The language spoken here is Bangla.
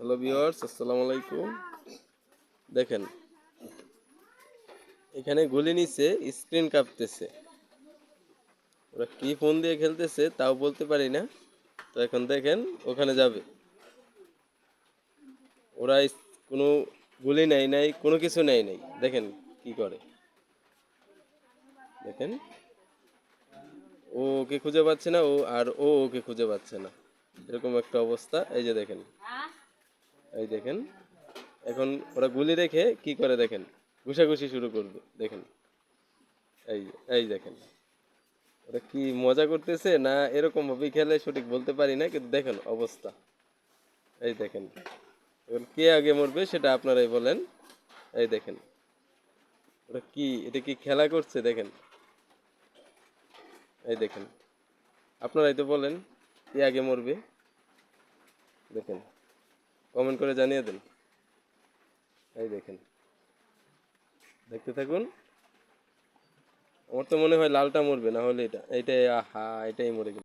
হ্যালো ভিউয়ার্স, আসসালামু আলাইকুম। দেখেন, এখানে গুলি নিচে স্ক্রিন কাঁপতেছে। ওরা কি ফোন দিয়ে খেলতেছে তাও বলতে পারি না। তো এখন দেখেন ওখানে যাবে। ওরা কোনো গুলি নেয় নাই, কোনো কিছু নেয় নাই। দেখেন কি করে। দেখেন ও ওকে খুঁজে পাচ্ছে না, ও ওকে খুঁজে পাচ্ছে না। এরকম একটা অবস্থা। এই যে দেখেন, এই দেখেন এখন ওরা গুলি রেখে কি করে দেখেন, ঘুষাঘুষি শুরু করবে। দেখেন, এই এই দেখেন ওরা কি মজা করতেছে না এরকম ভাবেই খেলে সঠিক বলতে পারি না, কিন্তু দেখেন অবস্থা। এই দেখেন এখন কে আগে মরবে সেটা আপনারাই বলেন। এই দেখেন ওরা কি, এটা কি খেলা করছে? দেখেন, এই দেখেন আপনারাই তো বলেন কে আগে মরবে। দেখেন, কমেন্ট করে জানিয়ে দেন। এই দেখেন, দেখতে থাকুন। আমার তো মনে হয় লালটা মরবে, না হলে এইটাই, আহা, এটাই মরে গেল।